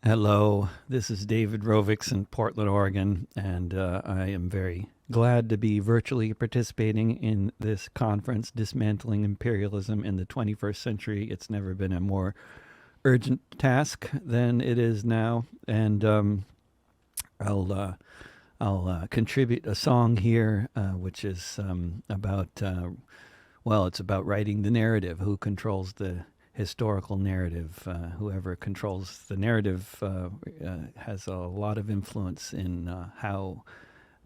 Hello, this is David Rovics in Portland, Oregon, and I am very glad to be virtually participating in this conference, Dismantling Imperialism in the 21st Century. It's never been a more urgent task than it is now, and I'll contribute a song here, which is about, it's about writing the narrative, who controls the historical narrative. Whoever controls the narrative has a lot of influence in how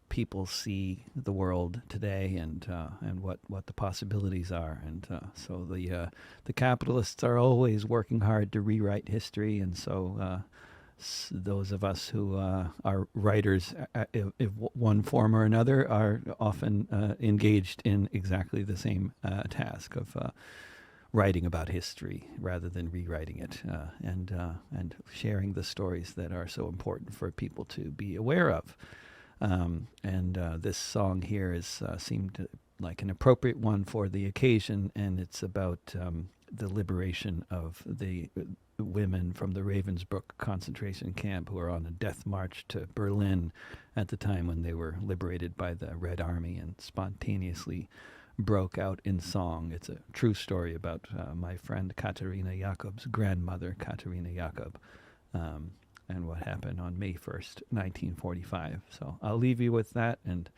people see the world today and what the possibilities are. And so the capitalists are always working hard to rewrite history, and so those of us who are writers, in one form or another, are often engaged in exactly the same task of writing about history rather than rewriting it, and sharing the stories that are so important for people to be aware of. This song here seemed like an appropriate one for the occasion, and it's about the liberation of the women from the Ravensbrück concentration camp who are on a death march to Berlin at the time when they were liberated by the Red Army and spontaneously broke out in song. It's a true story about my friend Katerina Jakob's grandmother, Katerina Jakob, and what happened on May 1st, 1945. So I'll leave you with that and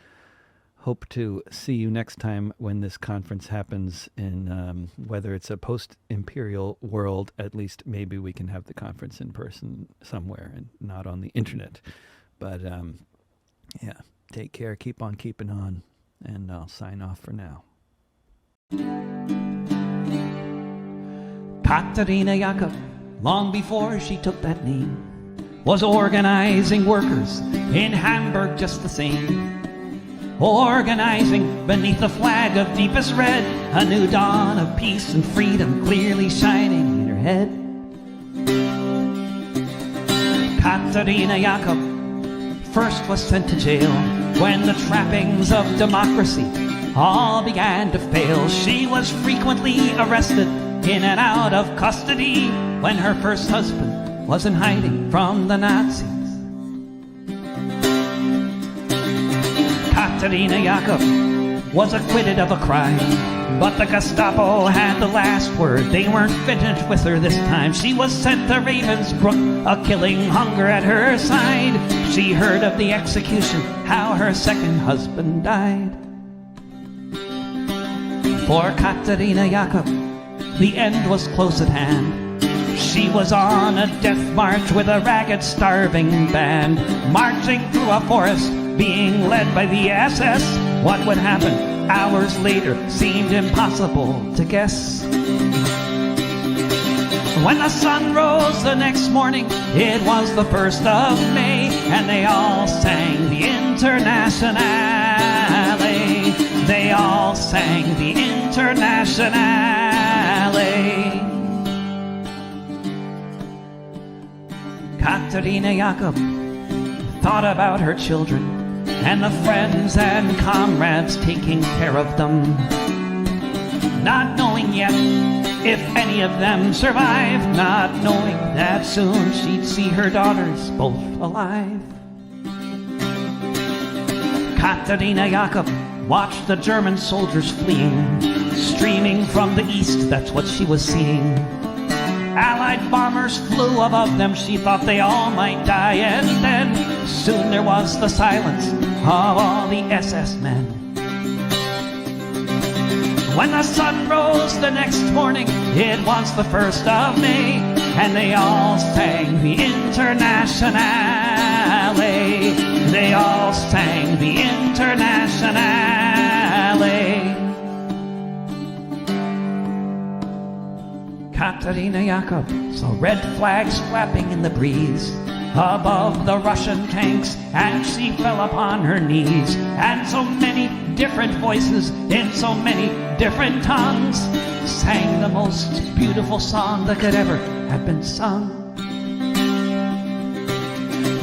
hope to see you next time when this conference happens in whether it's a post-imperial world. At least maybe we can have the conference in person somewhere and not on the internet. But yeah, take care, keep on keeping on, and I'll sign off for now. Katerina Jakob, long before she took that name, was organizing workers in Hamburg just the same. Organizing beneath the flag of deepest red, a new dawn of peace and freedom clearly shining in her head. Katerina Jakob first was sent to jail when the trappings of democracy all began to fail. She was frequently arrested in and out of custody when her first husband was in hiding from the Nazis. Katerina Jakob was acquitted of a crime, but the Gestapo had the last word. They weren't finished with her this time. She was sent to Ravensbrück, a killing hunger at her side. She heard of the execution, how her second husband died. For Katerina Jakob, the end was close at hand. She was on a death march with a ragged, starving band, marching through a forest, being led by the SS. What would happen hours later seemed impossible to guess. When the sun rose the next morning, it was the 1st of May, and they all sang the Internationale. They all sang the Internationale. Katerina Jakob thought about her children and the friends and comrades taking care of them, not knowing yet if any of them survived, not knowing that soon she'd see her daughters both alive. Katerina Jakob watched the German soldiers fleeing, streaming from the east, that's what she was seeing. Allied bombers flew above them, she thought they all might die, and then soon there was the silence of all the SS men. When the sun rose the next morning, it was the 1st of May, and they all sang the Internationale. They all sang the Internationale. Katerina Jakob saw red flags flapping in the breeze above the Russian tanks, and she fell upon her knees. And so many different voices in so many different tongues sang the most beautiful song that could ever have been sung.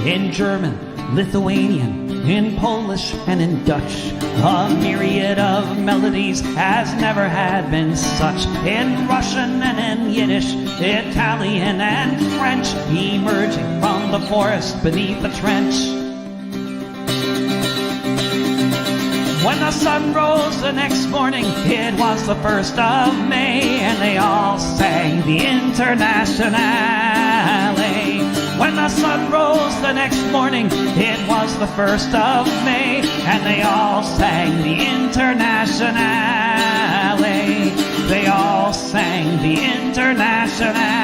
In German, Lithuanian, in Polish, and in Dutch, a myriad of melodies as never had been such. In Russian and in Yiddish, Italian and French, emerging from the forest beneath the trench. When the sun rose the next morning, it was the 1st of May, and they all sang the Internationale. When the sun rose the next morning, it was the 1st of May, and they all sang the Internationale. They all sang the Internationale.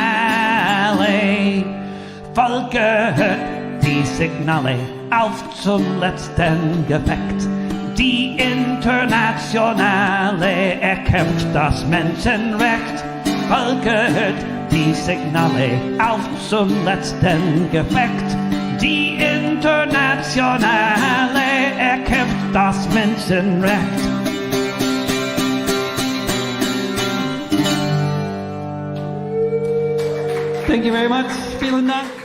Folget die Signale auf zum letzten Gefecht. Die Internationale erkämpft das Menschenrecht. Folget die Signale auf zum letzten Gefecht. Die Internationale erkämpft das Menschenrecht. Thank you very much. Vielen Dank.